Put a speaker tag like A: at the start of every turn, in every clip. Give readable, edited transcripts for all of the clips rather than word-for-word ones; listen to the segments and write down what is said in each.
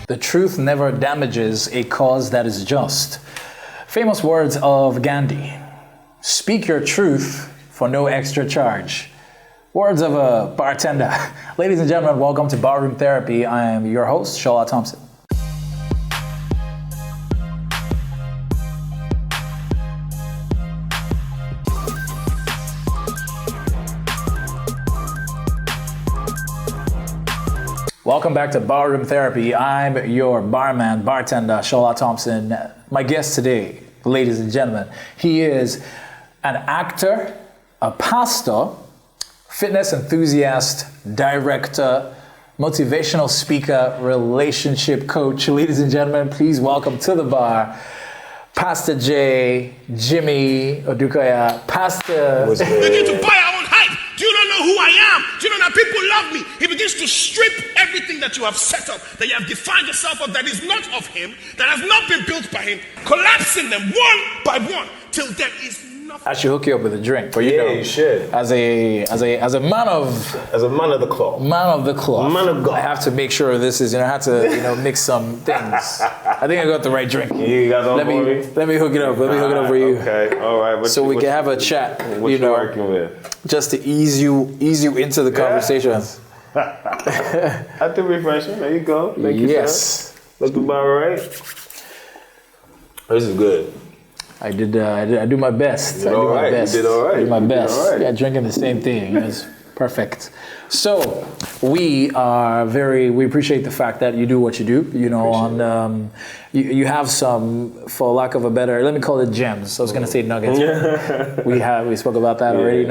A: The truth never damages a cause that is just. Famous words of Gandhi. Speak your truth for no extra charge. Words of a bartender. Ladies and gentlemen, welcome to Ballroom Therapy. I am your host, Shola Thompson. Welcome back to Barroom Therapy. I'm your bartender, Shola Thompson. My guest today, ladies and gentlemen, he is an actor, a pastor, fitness enthusiast, director, motivational speaker, relationship coach. Ladies and gentlemen, please welcome to the bar, Pastor J, JimmyOdukoya. Pastor.
B: Begin to buy our own hype. Do you not know who I am? Do you know that people love me? He begins to strip everything that you have set up, that you have defined yourself of, that is not of him, that has not been built by him, collapsing them one by one till there is nothing.
A: I should hook you up with a drink, but
C: you should.
A: As a man of
C: the cloth, man of God,
A: I have to make sure this is. I have to mix some things. I think I got the right drink.
C: You guys
A: let me hook it up. Let me hook it up for you.
C: Okay, all right.
A: So we can have a chat.
C: What you working with?
A: Just to ease you into the conversation.
C: I think refreshing. There you go. Thank you, sir. Look about right. This is good.
A: I do my best.
C: You did all right.
A: I do my best. Yeah, drinking the same thing. It's perfect. So we appreciate the fact that you do what you do. You have some, for lack of a better, let me call it gems. I was going to say nuggets. we spoke about that already.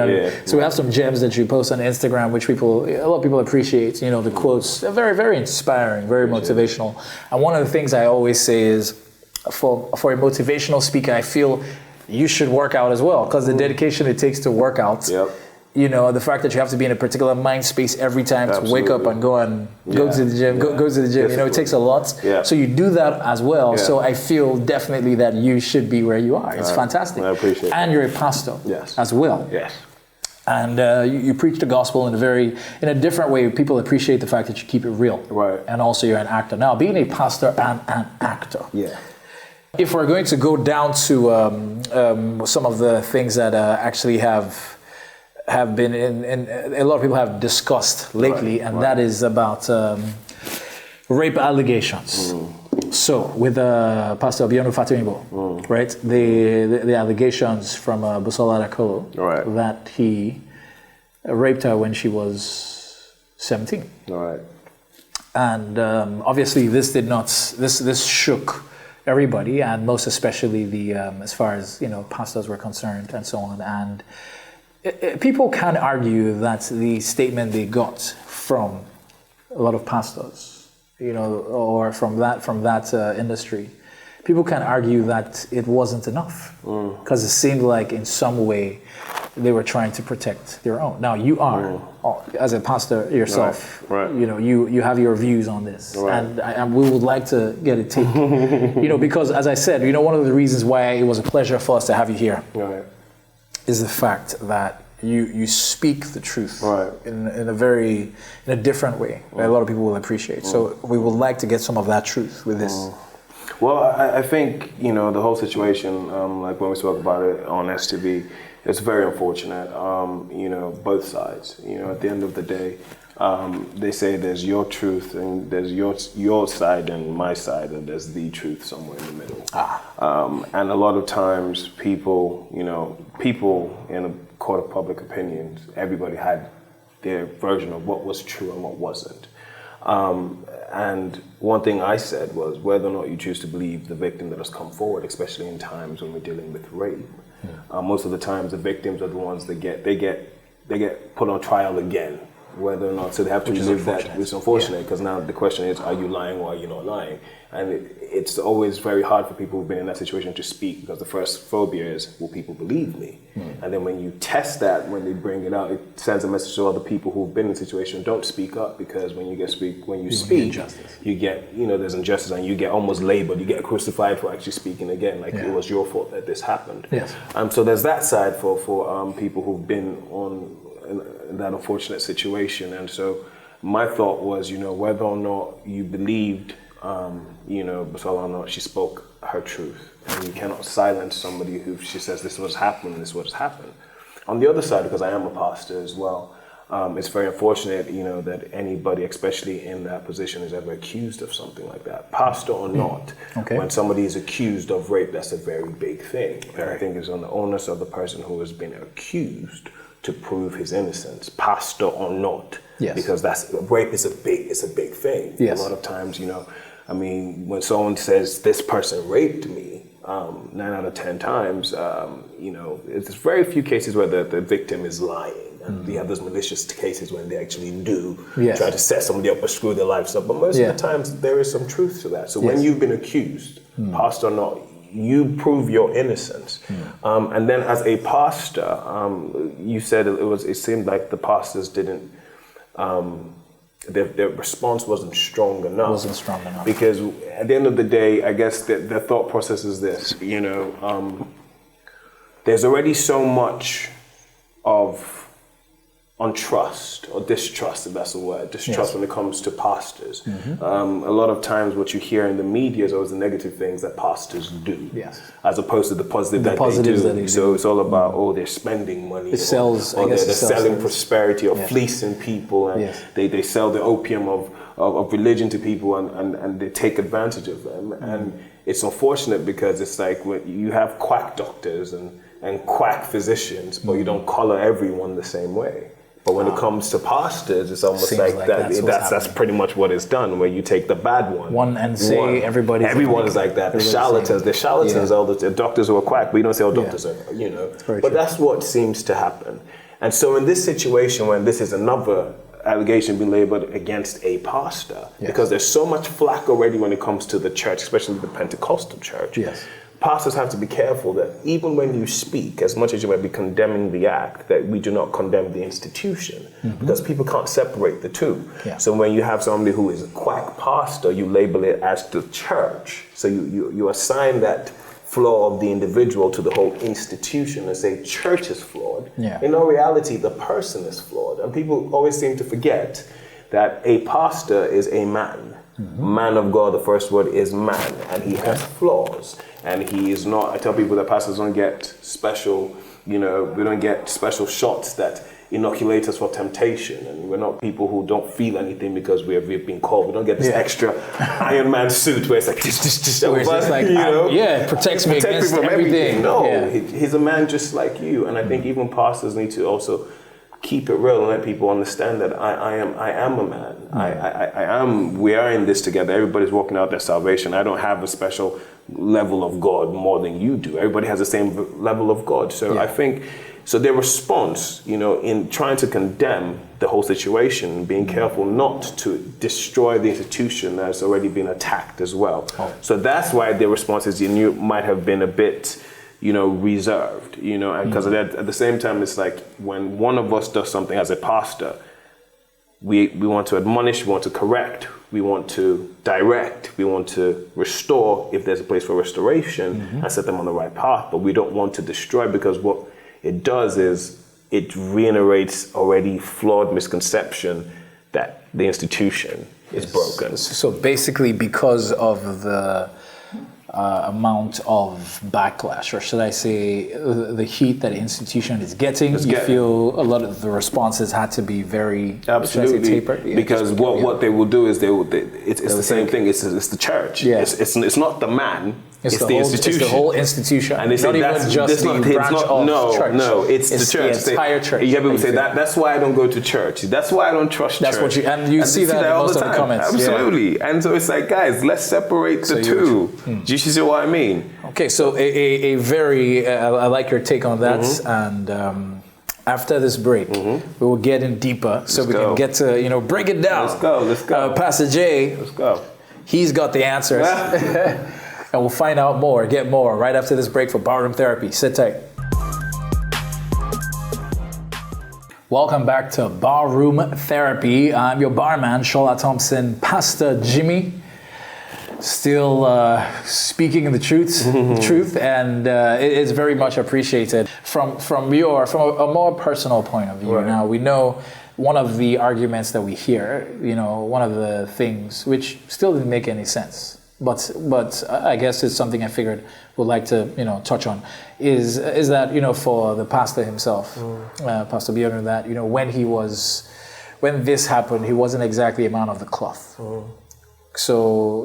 A: So we have some gems that you post on Instagram, which a lot of people appreciate. The quotes are very, very inspiring, very motivational. And one of the things I always say is, for a motivational speaker, I feel you should work out as well, because the dedication it takes to work out.
C: Yep.
A: The fact that you have to be in a particular mind space every time to wake up and go to the gym, go to the gym. It takes a lot.
C: Yeah.
A: So you do that as well. Yeah. So I feel definitely that you should be where you are. It's fantastic.
C: I appreciate it.
A: And you're a pastor as well.
C: Yes.
A: And you preach the gospel in a different way. People appreciate the fact that you keep it real.
C: Right.
A: And also you're an actor. Now, being a pastor and an actor.
C: Yeah.
A: If we're going to go down to some of the things that actually have been in a lot of people have discussed lately, that is about rape allegations. So with Pastor Obiano Fatimbo, right? The allegations from Busola Dakolo that he raped her when she was 17.
C: Right.
A: And obviously this shook everybody, and most especially the as far as pastors were concerned and so on. And people can argue that the statement they got from a lot of pastors, or from that industry, people can argue that it wasn't enough, because it seemed like in some way they were trying to protect their own. Now you are, as a pastor yourself, you have your views on this, and we would like to get a take, because as I said, one of the reasons why it was a pleasure for us to have you here is the fact that you speak the truth in a different way that a lot of people will appreciate. So we would like to get some of that truth with this.
C: Well, I think, the whole situation, like when we spoke about it on STV, it's very unfortunate, both sides. At the end of the day, they say there's your truth and there's your side and my side, and there's the truth somewhere in the middle. And a lot of times people in a court of public opinions, everybody had their version of what was true and what wasn't. And one thing I said was, whether or not you choose to believe the victim that has come forward, especially in times when we're dealing with rape, most of the times the victims are the ones that get put on trial again, whether or not, so they have to live that. It's unfortunate, because now the question is, are you lying or are you not lying? And it's always very hard for people who've been in that situation to speak, because the first phobia is, will people believe me? And then when you test that, when they bring it out, it sends a message to other people who've been in the situation, don't speak up, because when you speak, you get, there's injustice, and you get almost labeled, you get crucified for actually speaking again, like it was your fault that this happened.
A: Yes.
C: So there's that side for people who've been in that unfortunate situation. And so my thought was, whether or not you believed You know, but so or not, she spoke her truth. And you cannot silence somebody who she says this was happening, this was happened. On the other side, because I am a pastor as well, it's very unfortunate, you know, that anybody, especially in that position, is ever accused of something like that, pastor or not. When somebody is accused of rape, that's a very big thing. And I think it's on the onus of the person who has been accused to prove his innocence, pastor or not. Because rape is a big thing. A lot of times, you know, I mean, when someone says this person raped me, 9 out of 10 times, you know, there's very few cases where the victim is lying. And we have those malicious cases when they actually do try to set somebody up or screw their lives up. But most of the times there is some truth to that. So when you've been accused, pastor or not, you prove your innocence. And then as a pastor, you said it seemed like the pastors didn't, their response wasn't strong enough. Because at the end of the day, I guess the thought process is this, you know, there's already so much of untrust or distrust, if that's the word, when it comes to pastors. A lot of times what you hear in the media is always the negative things that pastors do, as opposed to the positive that they do. So it's all about, they're spending money, they're selling prosperity or fleecing people, and they sell the opium of religion to people, and they take advantage of them. And it's unfortunate because it's like when you have quack doctors and quack physicians, but you don't color everyone the same way. But when it comes to pastors, it's almost like that's pretty much what it's done, where you take the bad one and say everyone is like that. The charlatans, all the doctors who are quack, but you don't say all doctors are, you know. But that's what seems to happen. And so in this situation, when this is another allegation being labeled against a pastor, because there's so much flack already when it comes to the church, especially the Pentecostal church. Pastors have to be careful that even when you speak, as much as you might be condemning the act, that we do not condemn the institution, because people can't separate the two. So when you have somebody who is a quack pastor, you label it as the church. So you assign that flaw of the individual to the whole institution and say church is flawed. In all reality, the person is flawed. And people always seem to forget that a pastor is a man. Man of God, the first word is man, and he has flaws. And he is not, I tell people that pastors don't get special, you know, we don't get special shots that inoculate us for temptation. And we're not people who don't feel anything because we've been called. We don't get this extra Iron Man suit where it's like,
A: it protects me against everything.
C: No, he's a man just like you. And I think even pastors need to also keep it real and let people understand that I am a man. We are in this together. Everybody's walking out their salvation. I don't have a special level of God more than you do. Everybody has the same level of God. So I think, so their response, you know, in trying to condemn the whole situation, being careful not to destroy the institution that's already been attacked as well. So that's why their response is, you knew, might have been a bit, you know, reserved, you know, and because at the same time, it's like when one of us does something as a pastor, we want to admonish, we want to correct, we want to direct, we want to restore if there's a place for restoration and set them on the right path, but we don't want to destroy, because what it does is it reiterates already flawed misconception that the institution is broken.
A: So basically, because of the amount of backlash, or should I say the heat that the institution is getting, feel a lot of the responses had to be very tapered?
C: Because what they will do is it's the same thing. It's the church. It's not the man. It's the institution. It's the
A: whole institution.
C: And they say
A: not even just the branch of church.
C: No, it's the church.
A: The entire church.
C: You have people say that's why I don't go to church. That's why I don't trust church.
A: You see that in most of the comments.
C: Absolutely. And so it's like, guys, let's separate the two. Do you see what I mean?
A: Okay, so a very, I like your take on that. And after this break, we will get in deeper so we can get to, break it down.
C: Let's go.
A: Pastor Jay,
C: let's go.
A: He's got the answers. And we'll find out more, get more, right after this break for Barroom Therapy. Sit tight. Welcome back to Barroom Therapy. I'm your barman, Shola Thompson, Pastor Jimmy. Still speaking the truth, and it is very much appreciated from a more personal point of view. Right. Now, we know one of the arguments that we hear, one of the things which still didn't make any sense, but I guess it's something I figured would like to touch on, is that for the pastor himself, Pastor Bjorn, that when this happened, he wasn't exactly a man of the cloth. So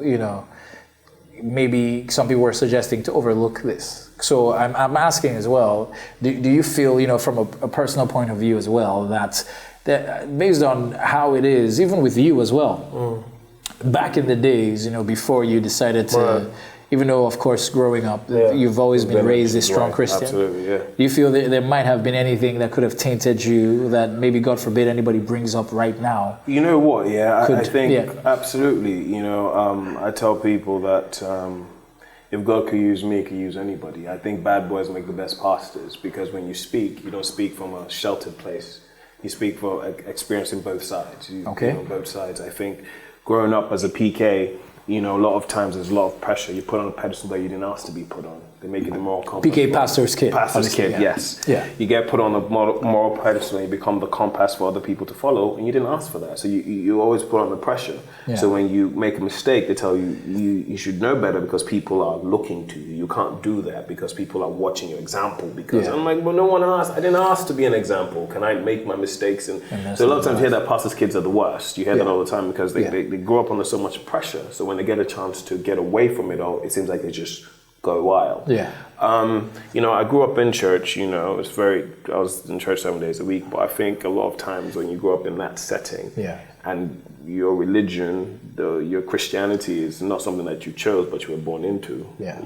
A: maybe some people were suggesting to overlook this. So I'm asking as well, do you feel, from a personal point of view as well, that based on how it is, even with you as well, back in the days, before you decided to, even though, of course, growing up, you've always been raised a strong Christian. Absolutely, yeah. Do you feel that there might have been anything that could have tainted you that maybe, God forbid, anybody brings up right now?
C: You know what, I think, absolutely, I tell people that if God could use me, He could use anybody. I think bad boys make the best pastors, because when you speak, you don't speak from a sheltered place. You speak for experiencing both sides. Both sides. I think growing up as a PK, a lot of times there's a lot of pressure. You put on a pedestal that you didn't ask to be put on. They make it the moral compass.
A: PK pastor's kid.
C: Pastor's kid, yes. Yeah. You get put on a moral pedestal and you become the compass for other people to follow, and you didn't ask for that. So you always put on the pressure. Yeah. So when you make a mistake, they tell you should know better because people are looking to you. You can't do that because people are watching your example. Because I'm like, well, no one asked. I didn't ask to be an example. Can I make my mistakes? And so a lot of times you hear that pastor's kids are the worst. You hear that all the time because they grow up under so much pressure. So when they get a chance to get away from it all, it seems like they just go wild. Yeah. I grew up in church, I was in church 7 days a week, but I think a lot of times when you grow up in that setting and your religion, your Christianity is not something that you chose, but you were born into. Yeah.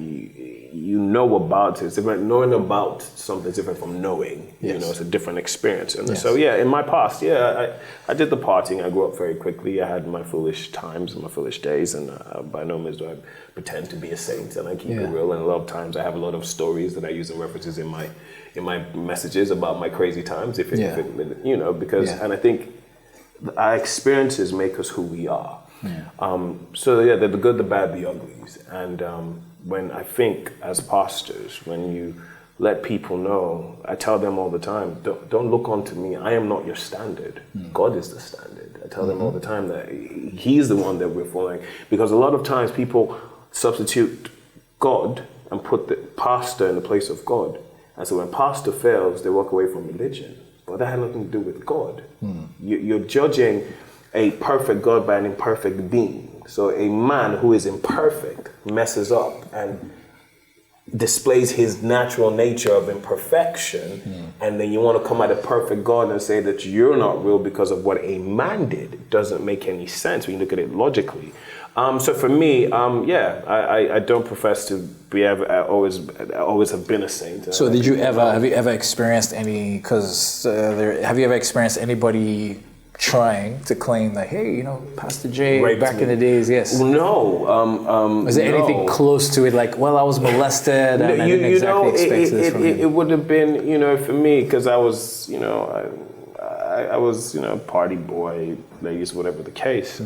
C: You know about it. It's different. Knowing about something is different from knowing. Yes. It's a different experience. And so, in my past, I did the partying. I grew up very quickly. I had my foolish times and my foolish days, and by no means do I pretend to be a saint, and I keep it real. And a lot of times I have a lot of stories that I use and references in my messages about my crazy times, because and I think our experiences make us who we are. Yeah. They're the good, the bad, the uglies. And when I think as pastors, when you let people know, I tell them all the time, don't look onto me. I am not your standard. God is the standard. I tell them all the time that He's the one that we're following. Because a lot of times people substitute God and put the pastor in the place of God. And so when pastor fails, they walk away from religion. But that had nothing to do with God. You're judging a perfect God by an imperfect being. So a man who is imperfect messes up and displays his natural nature of imperfection, and then you want to come at a perfect God and say that you're not real because of what a man did. It doesn't make any sense when you look at it logically. So for me, I don't profess to be I always have been a saint.
A: So have you ever experienced any, have you ever experienced anybody trying to claim that, hey, Pastor J, back in the days, yes?
C: No.
A: Was there anything close to it, like, well, I was molested and I didn't exactly expect this from you?
C: It would have been, for me, because I was, I was, party boy, ladies, whatever the case.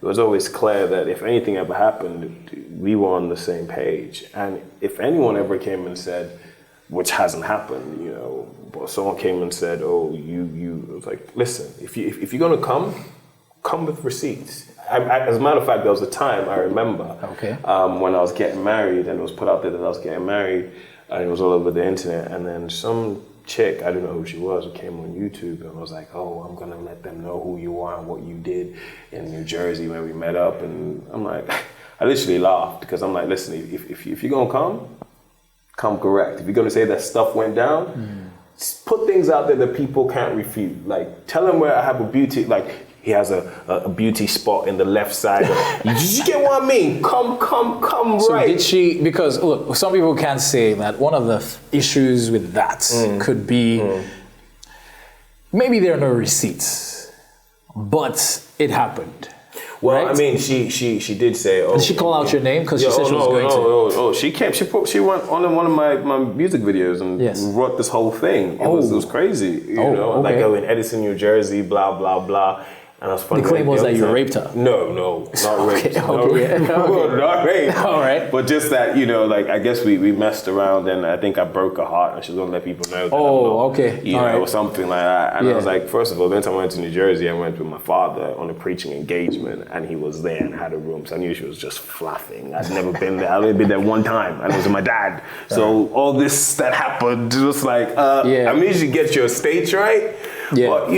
C: It was always clear that if anything ever happened, we were on the same page. And if anyone ever came and said, which hasn't happened, but someone came and said, oh, it was like, listen, if you're going to come with receipts. As a matter of fact, there was a time I remember when I was getting married, and it was put out there that I was getting married, and it was all over the internet, and then some chick, I don't know who she was, who came on YouTube and was like, oh, I'm going to let them know who you are and what you did in New Jersey when we met up. And I'm like, I literally laughed because I'm like, listen, if you're going to come correct. If you're going to say that stuff went down, put things out there that people can't refute. Like, tell them where I have a beauty, like, he has a beauty spot in the left side. You get what I mean? Come
A: so
C: right.
A: Did she, because look, some people can say that one of the issues with that could be maybe there are no receipts, but it happened.
C: Well,
A: right?
C: I mean, she did say. Oh,
A: did she call out your name because she said she was going to?
C: She went on one of my music videos and wrote this whole thing. It was crazy, like in Edison, New Jersey, blah blah blah. And I was funny.
A: The claim was that you raped her.
C: No, not raped.
A: Okay.
C: Not raped.
A: All right.
C: But just that, like, I guess we messed around, and I think I broke her heart, and she was going to let people know that or something like that. And I was like, first of all, then I went to New Jersey, I went with my father on a preaching engagement, and he was there and had a room. So I knew she was just fluffing. I'd never been there. I'd only been there one time, and it was with my dad. So all this that happened, just like, I mean, you get your stage right. Yeah. But,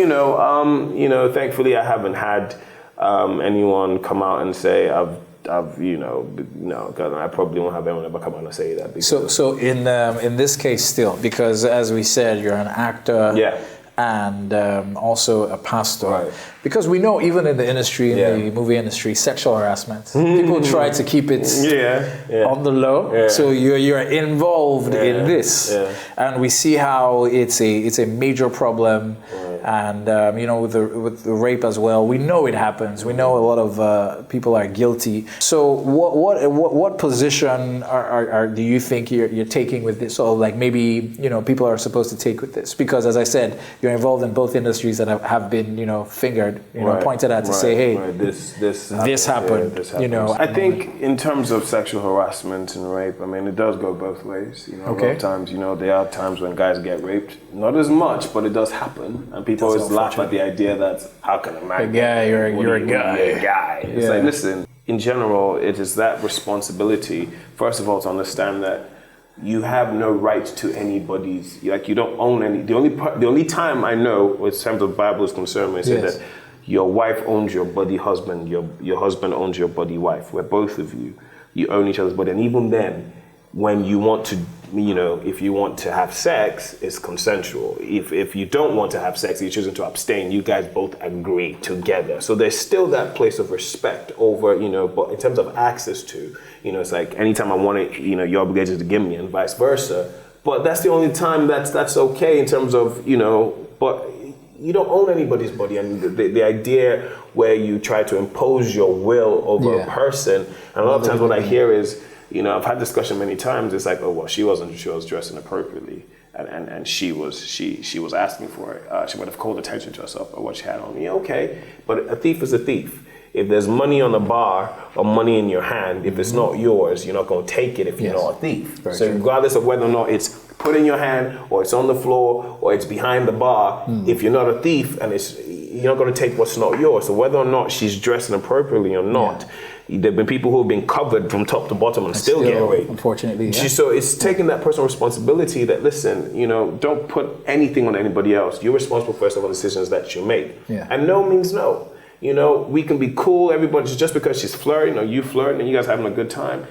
C: thankfully I haven't had anyone come out and say I've because I probably won't have anyone ever come out and say that.
A: So in this case still, because as we said, you're an actor. Yeah. And also a pastor. Right. Because we know even in the industry, in the movie industry, sexual harassment, people try to keep it on the low. Yeah. So you're involved in this. Yeah. And we see how it's a major problem. Right. And with the rape as well, we know it happens. We know a lot of people are guilty. So what position do you think you're taking with this? Or like maybe people are supposed to take with this? Because as I said, you're involved in both industries that have been fingered, pointed at to say, hey, this happened.
C: I think in terms of sexual harassment and rape, I mean, it does go both ways. A lot of times, there are times when guys get raped. Not as much, but it does happen. And people always laugh at the idea that how can a man?
A: You're a guy.
C: It's like, listen. In general, it is that responsibility. First of all, to understand that you have no right to anybody's. Like, you don't own any. The only time I know, in terms of the Bible is concerned, when it says that your wife owns your body husband, your husband owns your body wife. Where both of you own each other's body, and even then, when you want to. If you want to have sex, it's consensual. If you don't want to have sex, you're choosing to abstain, you guys both agree together. So there's still that place of respect over, but in terms of access to, it's like anytime I want it, you're obligated to give me and vice versa. But that's the only time that's okay in terms of, but you don't own anybody's body. And the idea where you try to impose your will over a person, and a lot of times what I hear is, I've had discussion many times. It's like, oh well, she was dressing appropriately, and she was asking for it. She would have called attention to herself or what she had on. Yeah, okay, but a thief is a thief. If there's money on the bar or money in your hand, if it's not yours, you're not going to take it if you're not a thief. So regardless of whether or not it's put in your hand or it's on the floor or it's behind the bar, if you're not a thief and you're not going to take what's not yours. So whether or not she's dressing appropriately or not. There've been people who have been covered from top to bottom and still get raped.
A: Unfortunately,
C: So it's taking that personal responsibility that, listen, don't put anything on anybody else. You're responsible first of all decisions that you make. Yeah. And no means no. We can be cool. Everybody, just because she's flirting or you flirting and you guys having a good time,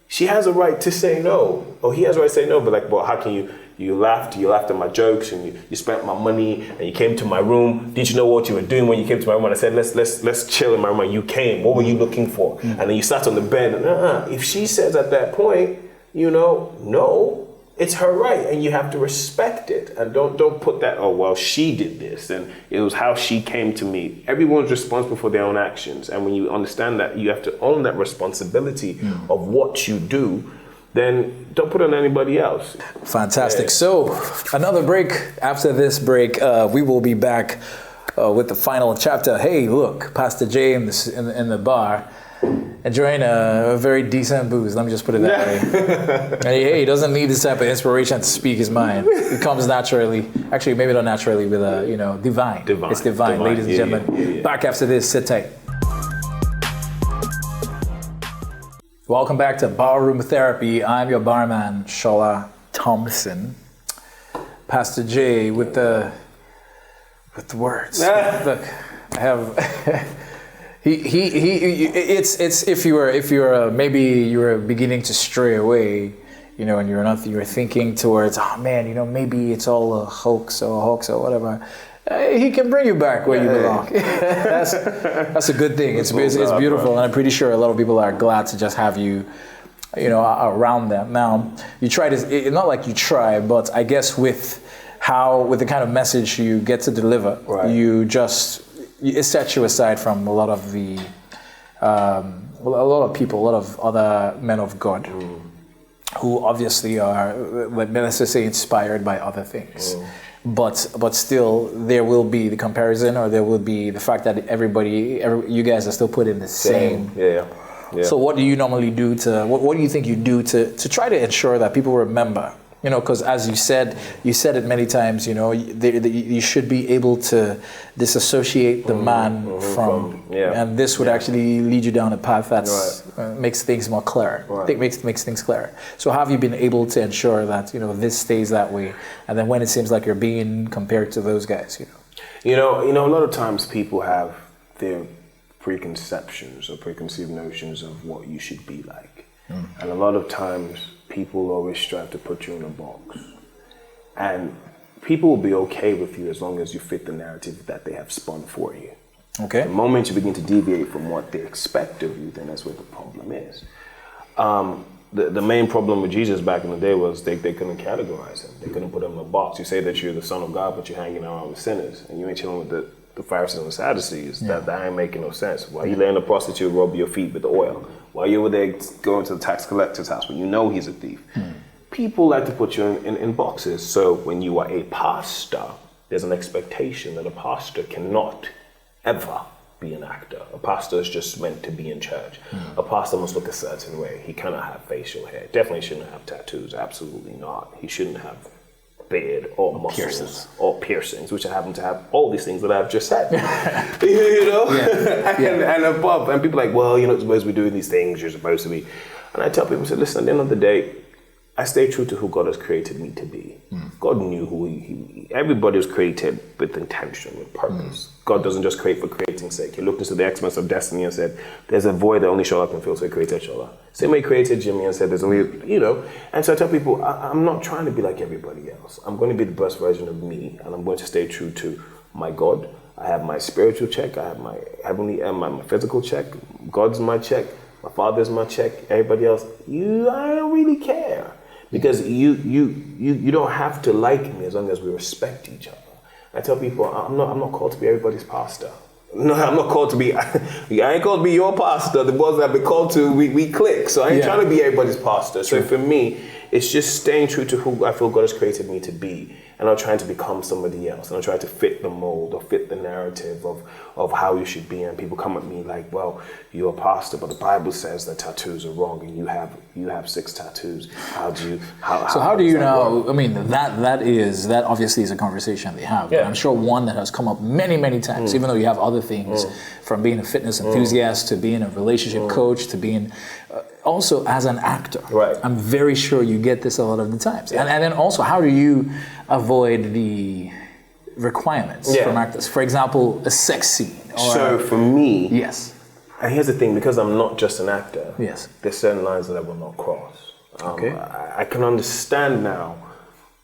C: she has a right to say no. Or he has a right to say no. But like, well, how can you laughed at my jokes and you spent my money and you came to my room. Did you know what you were doing when you came to my room? And I said, let's chill in my room. And you came. What were you looking for? And then you sat on the bed. And if she says at that point, no, it's her right, and you have to respect it. And don't put that. Oh well, she did this, and it was how she came to me. Everyone's responsible for their own actions, and when you understand that, you have to own that responsibility of what you do. Then don't put it on anybody else.
A: Fantastic. So another break. After this break, we will be back with the final chapter. Hey, look, Pastor James in the bar, enjoying a very decent booze. Let me just put it that way. And he doesn't need this type of inspiration to speak his mind. It comes naturally. Actually, maybe not naturally, with divine. It's divine. Ladies and gentlemen. Back after this. Sit tight. Welcome back to Ballroom Therapy. I'm your barman, Shola Thompson. Pastor J with the words. Look, I have. It's if you're maybe you were beginning to stray away, and you're thinking towards, oh man, maybe it's all a hoax or whatever. He can bring you back where you belong. That's a good thing. It's beautiful, and I'm pretty sure a lot of people are glad to just have you, around them. Now, you try to, not like you try, but I guess with the kind of message you get to deliver, it sets you aside from a lot of people, a lot of other men of God, who obviously are, let's just say, inspired by other things. but still there will be the comparison, or there will be the fact that you guys are still putting the same.
C: Yeah.
A: So what do you normally do what do you think you do to try to ensure that people remember? You know, because as you said it many times, you know, you should be able to disassociate the man from, and this would actually lead you down a path that makes things more clear. I think makes things clearer. So how have you been able to ensure that, you know, this stays that way, and then when it seems like you're being compared to those guys,
C: you know, a lot of times people have their preconceptions or preconceived notions of what you should be like, and a lot of times people always strive to put you in a box, and people will be okay with you as long as you fit the narrative that they have spun for you.
A: Okay.
C: The moment you begin to deviate from what they expect of you, then that's where the problem is. The main problem with Jesus back in the day was they couldn't categorize him. They couldn't put him in a box. You say that you're the Son of God, but you're hanging around with sinners, and you ain't chilling with the Pharisees and the Sadducees. That ain't making no sense. Why you letting a prostitute rub your feet with the oil? Why you over there going to the tax collector's house when you know he's a thief? People like to put you in boxes. So when you are a pastor, there's an expectation that a pastor cannot ever be an actor. A pastor is just meant to be in church. A pastor must look a certain way. He cannot have facial hair. Definitely shouldn't have tattoos. Absolutely not. He shouldn't have beard or muscles or piercings, which I happen to have all these things that I've just said. You know? And above. And people are like, well, you're not supposed to be doing these things. You're supposed to be. And I tell people, I say, listen, at the end of the day, I stay true to who God has created me to be. God knew who everybody was created with intention, with purpose. God doesn't just create for creating's sake. He looked into the excellence of destiny and said, there's a void that only Shola can fill, so he created Shola. Same way he created Jimmy and said, there's only, you know. And so I tell people, I'm not trying to be like everybody else. I'm going to be the best version of me, and I'm going to stay true to my God. I have my spiritual check. I have my heavenly and my physical check. God's my check. My Father's my check. Everybody else, I don't really care. Because you don't have to like me as long as we respect each other. I tell people, I'm not called to be everybody's pastor. No, I'm not called to be, I ain't called to be your pastor. The ones that I've been called to, we click. So I ain't trying to be everybody's pastor. So for me, it's just staying true to who I feel God has created me to be. And not trying to become somebody else. And not trying to fit the mold or fit the narrative of how you should be. And people come at me like, well, you're a pastor, but the Bible says that tattoos are wrong, and you have 6 tattoos. How do you
A: now? I mean, that obviously is a conversation they have. But I'm sure one that has come up many, many times, even though you have other things, from being a fitness enthusiast to being a relationship coach to being also as an actor.
C: Right.
A: I'm very sure you get this a lot of the times. And then also, how do you avoid the requirements from actors? For example, a sex scene.
C: So for me,
A: and
C: here's the thing, because I'm not just an actor,
A: yes,
C: there's certain lines that I will not cross.
A: Okay.
C: I can understand now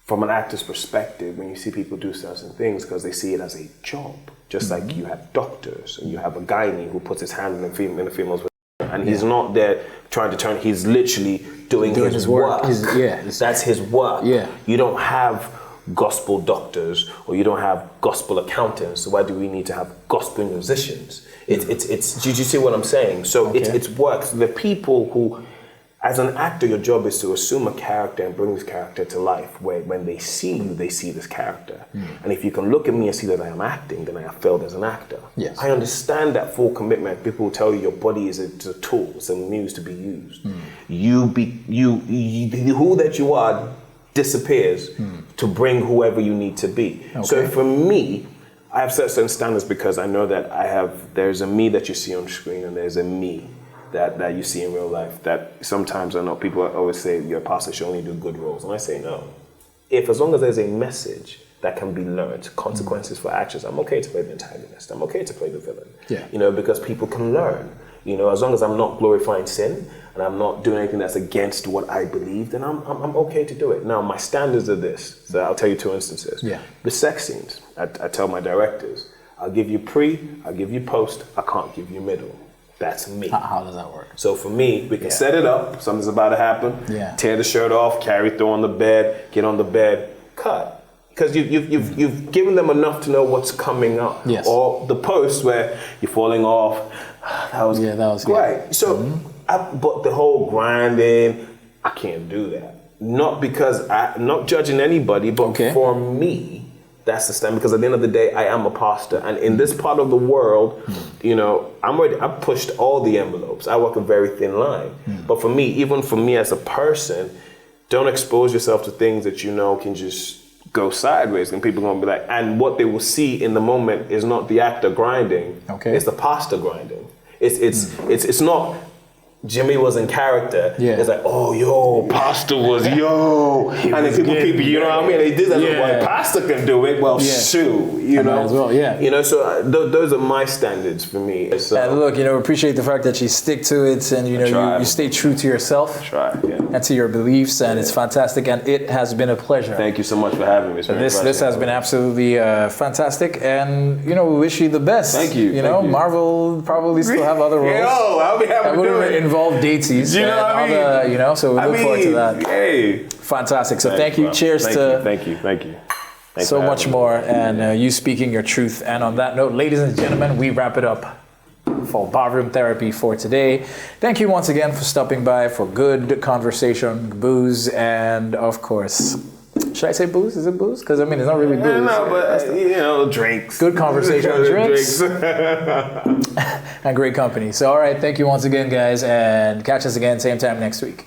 C: from an actor's perspective when you see people do certain things because they see it as a job. Just like you have doctors and you have a gynae who puts his hand in the female's and he's not there trying to turn, he's literally doing his work. That's his work. You don't have gospel doctors or you don't have gospel accountants. So why do we need to have gospel musicians? It's do you see what I'm saying? So it's work. So the people who, as an actor, your job is to assume a character and bring this character to life, where when they see you, they see this character. And if you can look at me and see that I am acting, then I have failed as an actor.
A: Yes.
C: I understand that full commitment. People will tell you your body is a tool, it's a muse to be used. Who that you are disappears to bring whoever you need to be. So for me, I have set certain standards because I know that there's a me that you see on screen and there's a me that you see in real life. That sometimes I know people always say your pastor should only do good roles, and I say no. As long as there's a message that can be learned, consequences for actions, I'm okay to play the antagonist. I'm okay to play the villain. Because people can learn. As long as I'm not glorifying sin and I'm not doing anything that's against what I believe, then I'm okay to do it. Now my standards are this. So I'll tell you 2 instances. The sex scenes. I tell my directors, I'll give you pre, I'll give you post, I can't give you middle. That's me.
A: How does that work?
C: So for me, we can set it up. Something's about to happen. Tear the shirt off, throw on the bed, get on the bed, cut. Because you've given them enough to know what's coming up.
A: Yes.
C: Or the post where you're falling off. That was great. So, but the whole grinding, I can't do that. Not because I'm not judging anybody, but for me, That's the stand, because at the end of the day, I am a pastor, and in this part of the world, you know, I've pushed all the envelopes. I walk a very thin line. But for me, even for me as a person, don't expose yourself to things that you know can just go sideways, and people are gonna be like, and what they will see in the moment is not the actor grinding, it's the pastor grinding. It's not Jimmy was in character. It's like, oh, yo, pastor was, yo. And then people, you know what I mean? They did that. Well, pastor can do it. Well, shoot, you know.
A: As well,
C: You know, so those are my standards for me. So,
A: and look, you know, appreciate the fact that you stick to it, and you know, you stay true to yourself and to your beliefs, and it's fantastic. And it has been a pleasure.
C: Thank you so much for having me.
A: This has been absolutely fantastic, and you know, we wish you the best.
C: Thank you.
A: You know, Marvel probably still have other roles.
C: I'll be happy to do it.
A: Involve datesies,
C: you know what I mean?
A: You know, so we look forward to that.
C: Hey,
A: fantastic. So thank you. Cheers to
C: thank you. Thanks
A: so much more, and you speaking your truth. And on that note, ladies and gentlemen, we wrap it up for Barroom Therapy for today. Thank you once again for stopping by for good conversation, booze, and of course, should I say booze? Is it booze? Because I mean, it's not really booze.
C: No, but you know, drinks.
A: Good conversation, drinks, and great company. So, all right, thank you once again, guys, and catch us again same time next week.